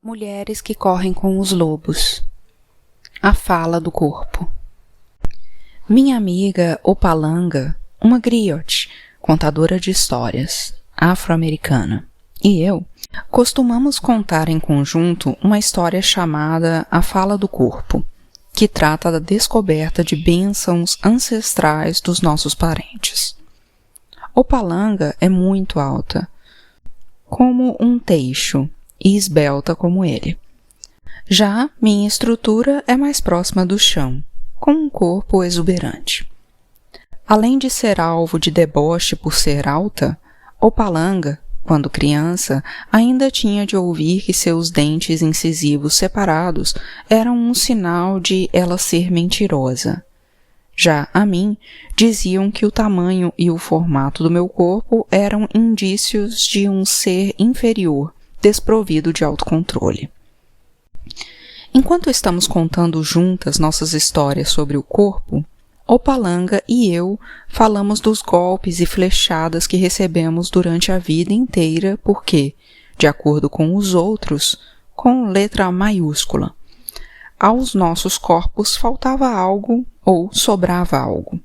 Mulheres que correm com os lobos. A fala do corpo. Minha amiga Opalanga, uma griot, contadora de histórias, afro-americana, e eu costumamos contar em conjunto uma história chamada A Fala do Corpo, que trata da descoberta de bênçãos ancestrais dos nossos parentes. Opalanga é muito alta, como um teixo, e esbelta como ele. Já minha estrutura é mais próxima do chão, com um corpo exuberante. Além de ser alvo de deboche por ser alta, Opalanga, quando criança, ainda tinha de ouvir que seus dentes incisivos separados eram um sinal de ela ser mentirosa. Já a mim, diziam que o tamanho e o formato do meu corpo eram indícios de um ser inferior, desprovido de autocontrole. Enquanto estamos contando juntas nossas histórias sobre o corpo, Opalanga e eu falamos dos golpes e flechadas que recebemos durante a vida inteira porque, de acordo com os outros, com letra maiúscula, aos nossos corpos faltava algo ou sobrava algo.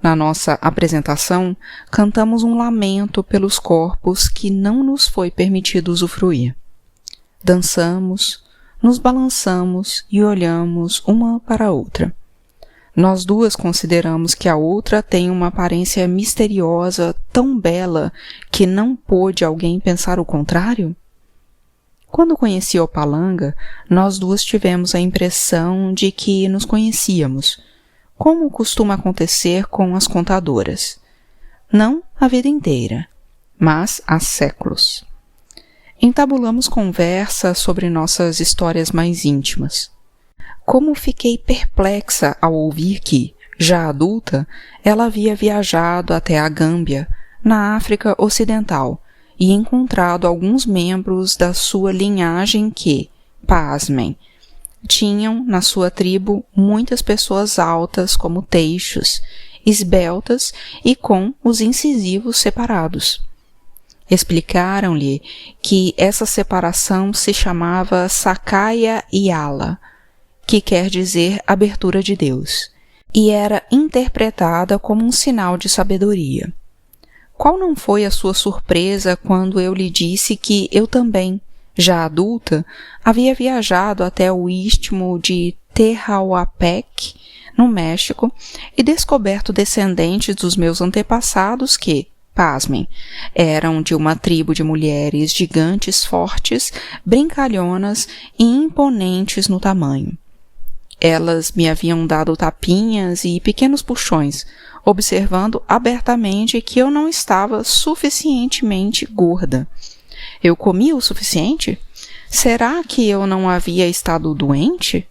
Na nossa apresentação, cantamos um lamento pelos corpos que não nos foi permitido usufruir. Dançamos, nos balançamos e olhamos uma para a outra. Nós duas consideramos que a outra tem uma aparência misteriosa, tão bela, que não pôde alguém pensar o contrário? Quando conheci Opalanga, nós duas tivemos a impressão de que nos conhecíamos, como costuma acontecer com as contadoras. Não a vida inteira, mas há séculos. Entabulamos conversa sobre nossas histórias mais íntimas. Como fiquei perplexa ao ouvir que, já adulta, ela havia viajado até a Gâmbia, na África Ocidental, e encontrado alguns membros da sua linhagem que, pasmem, tinham na sua tribo muitas pessoas altas como teixos, esbeltas e com os incisivos separados. Explicaram-lhe que essa separação se chamava Sakaya Yala, que quer dizer abertura de Deus, e era interpretada como um sinal de sabedoria. Qual não foi a sua surpresa quando eu lhe disse que eu também, já adulta, havia viajado até o istmo de Tehuantepec, no México, e descoberto descendentes dos meus antepassados que, pasmem, eram de uma tribo de mulheres gigantes fortes, brincalhonas e imponentes no tamanho. Elas me haviam dado tapinhas e pequenos puxões, observando abertamente que eu não estava suficientemente gorda. Eu comia o suficiente? Será que eu não havia estado doente?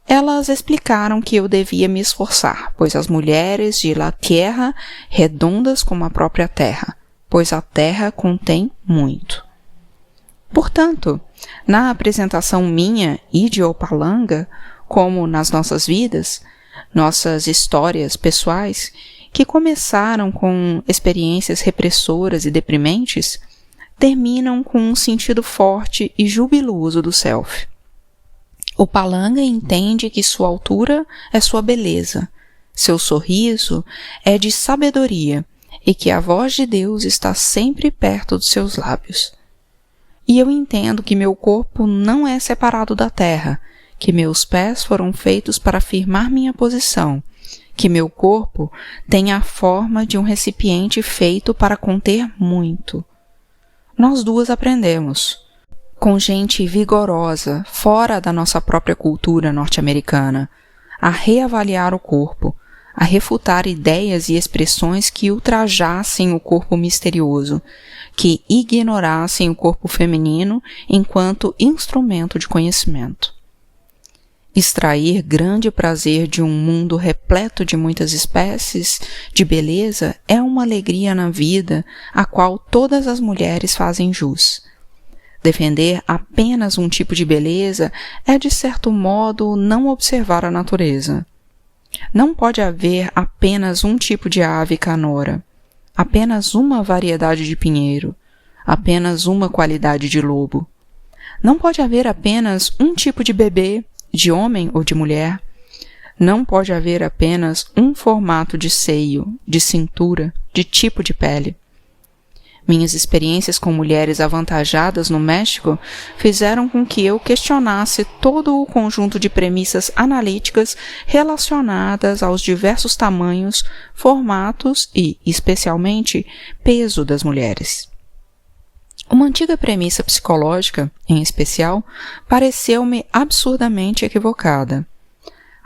Elas explicaram que eu devia me esforçar, pois as mulheres de La Tierra redondas como a própria terra, pois a terra contém muito. Portanto, na apresentação minha e de Opalanga, como nas nossas vidas, nossas histórias pessoais, que começaram com experiências repressoras e deprimentes, terminam com um sentido forte e jubiloso do self. Opalanga entende que sua altura é sua beleza, seu sorriso é de sabedoria e que a voz de Deus está sempre perto dos seus lábios. E eu entendo que meu corpo não é separado da terra, que meus pés foram feitos para firmar minha posição, que meu corpo tem a forma de um recipiente feito para conter muito. Nós duas aprendemos, com gente vigorosa, fora da nossa própria cultura norte-americana, a reavaliar o corpo, a refutar ideias e expressões que ultrajassem o corpo misterioso, que ignorassem o corpo feminino enquanto instrumento de conhecimento. Extrair grande prazer de um mundo repleto de muitas espécies de beleza é uma alegria na vida a qual todas as mulheres fazem jus. Defender apenas um tipo de beleza é, de certo modo, não observar a natureza. Não pode haver apenas um tipo de ave canora, apenas uma variedade de pinheiro, apenas uma qualidade de lobo. Não pode haver apenas um tipo de bebê, de homem ou de mulher. Não pode haver apenas um formato de seio, de cintura, de tipo de pele. Minhas experiências com mulheres avantajadas no México fizeram com que eu questionasse todo o conjunto de premissas analíticas relacionadas aos diversos tamanhos, formatos e, especialmente, peso das mulheres. Uma antiga premissa psicológica, em especial, pareceu-me absurdamente equivocada.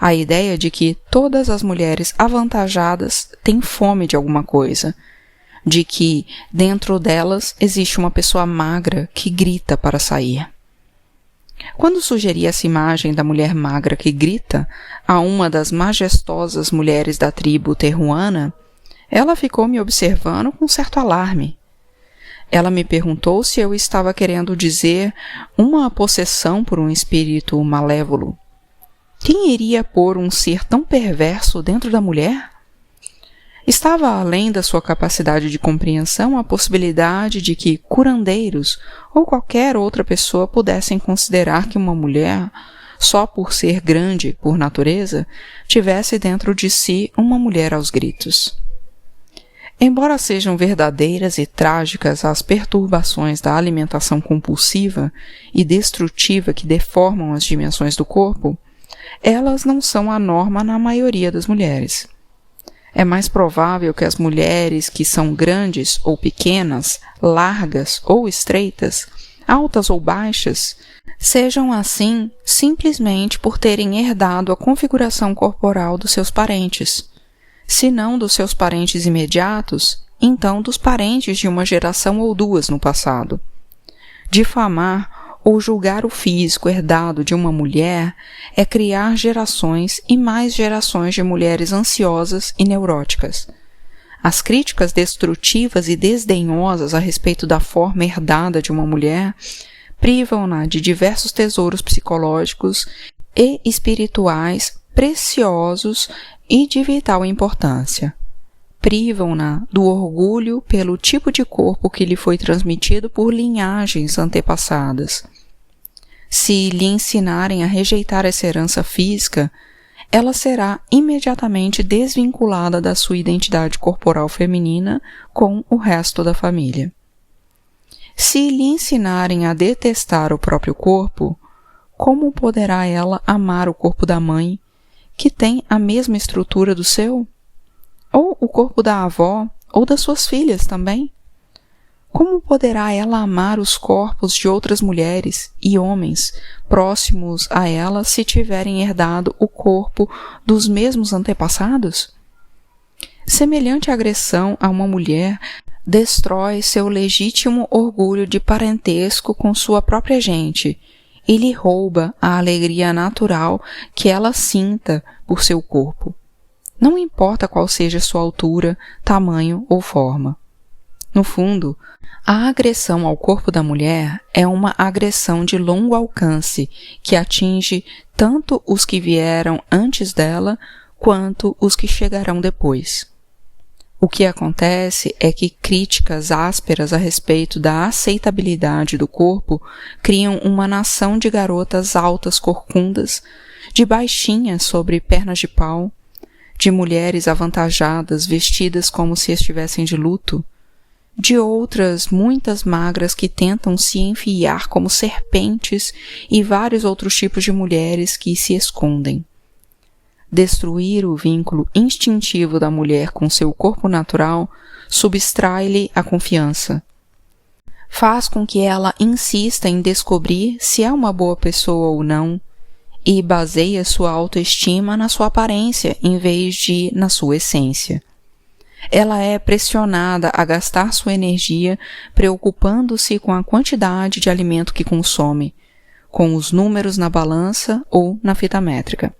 A ideia de que todas as mulheres avantajadas têm fome de alguma coisa, de que dentro delas existe uma pessoa magra que grita para sair. Quando sugeri essa imagem da mulher magra que grita a uma das majestosas mulheres da tribo terruana, ela ficou me observando com certo alarme. Ela me perguntou se eu estava querendo dizer uma possessão por um espírito malévolo. Quem iria pôr um ser tão perverso dentro da mulher? Estava além da sua capacidade de compreensão a possibilidade de que curandeiros ou qualquer outra pessoa pudessem considerar que uma mulher, só por ser grande por natureza, tivesse dentro de si uma mulher aos gritos. Embora sejam verdadeiras e trágicas as perturbações da alimentação compulsiva e destrutiva que deformam as dimensões do corpo, elas não são a norma na maioria das mulheres. É mais provável que as mulheres que são grandes ou pequenas, largas ou estreitas, altas ou baixas, sejam assim simplesmente por terem herdado a configuração corporal dos seus parentes. Se não dos seus parentes imediatos, então dos parentes de uma geração ou duas no passado. Difamar ou julgar o físico herdado de uma mulher é criar gerações e mais gerações de mulheres ansiosas e neuróticas. As críticas destrutivas e desdenhosas a respeito da forma herdada de uma mulher privam-na de diversos tesouros psicológicos e espirituais preciosos e de vital importância. Privam-na do orgulho pelo tipo de corpo que lhe foi transmitido por linhagens antepassadas. Se lhe ensinarem a rejeitar essa herança física, ela será imediatamente desvinculada da sua identidade corporal feminina com o resto da família. Se lhe ensinarem a detestar o próprio corpo, como poderá ela amar o corpo da mãe, que tem a mesma estrutura do seu? Ou o corpo da avó, ou das suas filhas também? Como poderá ela amar os corpos de outras mulheres e homens próximos a ela se tiverem herdado o corpo dos mesmos antepassados? Semelhante agressão a uma mulher destrói seu legítimo orgulho de parentesco com sua própria gente e lhe rouba a alegria natural que ela sinta por seu corpo. Não importa qual seja sua altura, tamanho ou forma. No fundo, a agressão ao corpo da mulher é uma agressão de longo alcance que atinge tanto os que vieram antes dela quanto os que chegarão depois. O que acontece é que críticas ásperas a respeito da aceitabilidade do corpo criam uma nação de garotas altas corcundas, de baixinhas sobre pernas de pau, de mulheres avantajadas vestidas como se estivessem de luto, de outras muitas magras que tentam se enfiar como serpentes e vários outros tipos de mulheres que se escondem. Destruir o vínculo instintivo da mulher com seu corpo natural subtrai-lhe a confiança. Faz com que ela insista em descobrir se é uma boa pessoa ou não, e baseia sua autoestima na sua aparência em vez de na sua essência. Ela é pressionada a gastar sua energia preocupando-se com a quantidade de alimento que consome, com os números na balança ou na fita métrica.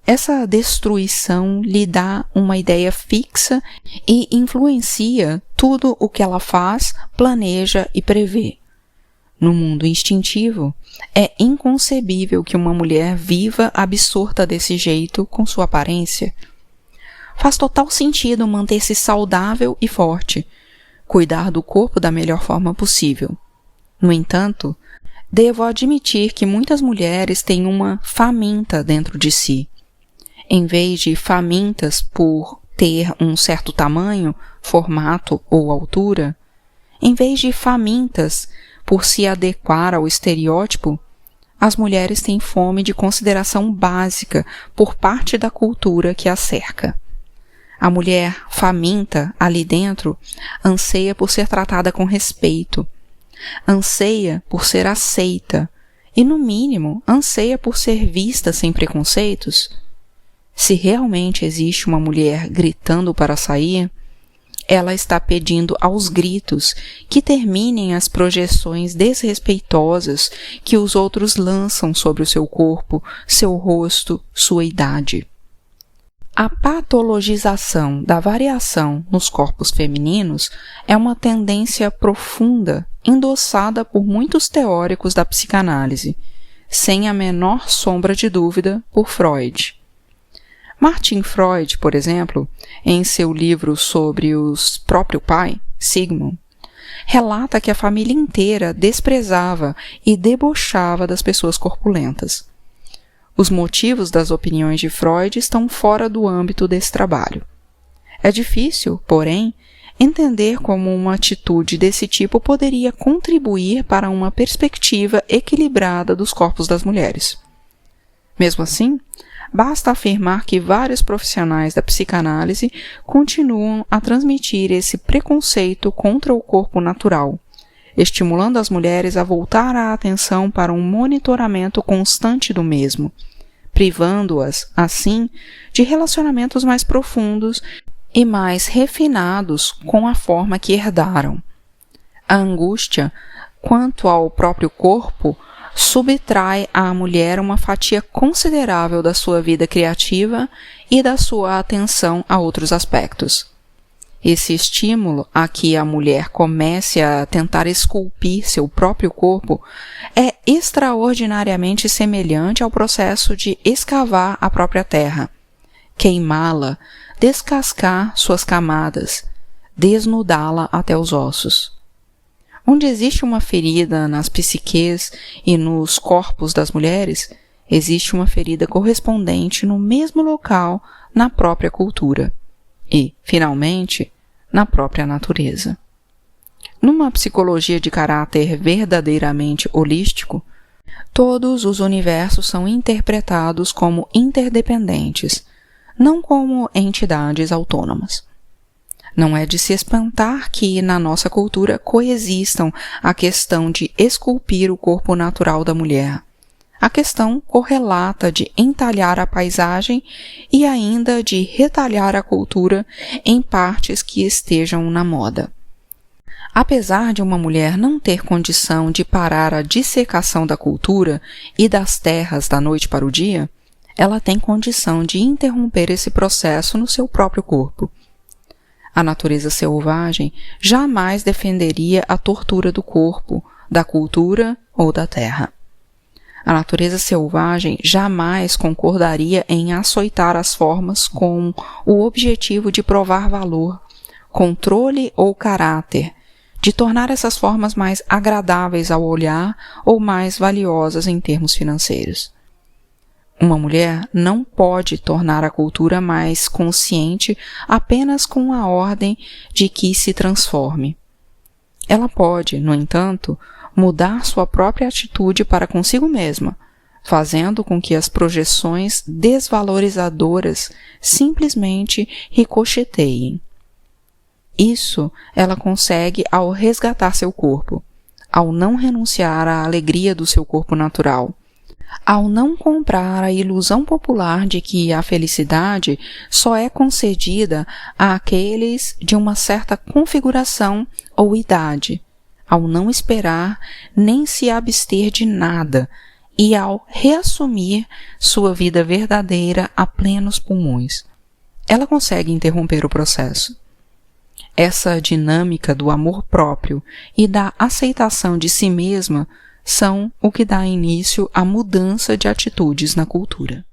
Essa destruição lhe dá uma ideia fixa e influencia tudo o que ela faz, planeja e prevê. No mundo instintivo, é inconcebível que uma mulher viva absorta desse jeito com sua aparência. Faz total sentido manter-se saudável e forte, cuidar do corpo da melhor forma possível. No entanto, devo admitir que muitas mulheres têm uma faminta dentro de si. Em vez de famintas por ter um certo tamanho, formato ou altura, em vez de famintas por se adequar ao estereótipo, as mulheres têm fome de consideração básica por parte da cultura que as cerca. A mulher faminta ali dentro anseia por ser tratada com respeito, anseia por ser aceita e, no mínimo, anseia por ser vista sem preconceitos. Se realmente existe uma mulher gritando para sair, ela está pedindo aos gritos que terminem as projeções desrespeitosas que os outros lançam sobre o seu corpo, seu rosto, sua idade. A patologização da variação nos corpos femininos é uma tendência profunda endossada por muitos teóricos da psicanálise, sem a menor sombra de dúvida por Freud. Martin Freud, por exemplo, em seu livro sobre o próprio pai, Sigmund, relata que a família inteira desprezava e debochava das pessoas corpulentas. Os motivos das opiniões de Freud estão fora do âmbito desse trabalho. É difícil, porém, entender como uma atitude desse tipo poderia contribuir para uma perspectiva equilibrada dos corpos das mulheres. Mesmo assim, basta afirmar que vários profissionais da psicanálise continuam a transmitir esse preconceito contra o corpo natural, estimulando as mulheres a voltar a atenção para um monitoramento constante do mesmo, privando-as, assim, de relacionamentos mais profundos e mais refinados com a forma que herdaram. A angústia quanto ao próprio corpo subtrai à mulher uma fatia considerável da sua vida criativa e da sua atenção a outros aspectos. Esse estímulo a que a mulher comece a tentar esculpir seu próprio corpo é extraordinariamente semelhante ao processo de escavar a própria terra, queimá-la, descascar suas camadas, desnudá-la até os ossos. Onde existe uma ferida nas psiques e nos corpos das mulheres, existe uma ferida correspondente no mesmo local na própria cultura e, finalmente, na própria natureza. Numa psicologia de caráter verdadeiramente holístico, todos os universos são interpretados como interdependentes, não como entidades autônomas. Não é de se espantar que, na nossa cultura, coexistam a questão de esculpir o corpo natural da mulher, a questão correlata de entalhar a paisagem e ainda de retalhar a cultura em partes que estejam na moda. Apesar de uma mulher não ter condição de parar a dissecação da cultura e das terras da noite para o dia, ela tem condição de interromper esse processo no seu próprio corpo. A natureza selvagem jamais defenderia a tortura do corpo, da cultura ou da terra. A natureza selvagem jamais concordaria em açoitar as formas com o objetivo de provar valor, controle ou caráter, de tornar essas formas mais agradáveis ao olhar ou mais valiosas em termos financeiros. Uma mulher não pode tornar a cultura mais consciente apenas com a ordem de que se transforme. Ela pode, no entanto, mudar sua própria atitude para consigo mesma, fazendo com que as projeções desvalorizadoras simplesmente ricocheteiem. Isso ela consegue ao resgatar seu corpo, ao não renunciar à alegria do seu corpo natural, ao não comprar a ilusão popular de que a felicidade só é concedida àqueles de uma certa configuração ou idade, ao não esperar nem se abster de nada e ao reassumir sua vida verdadeira a plenos pulmões. Ela consegue interromper o processo. Essa dinâmica do amor próprio e da aceitação de si mesma são o que dá início à mudança de atitudes na cultura.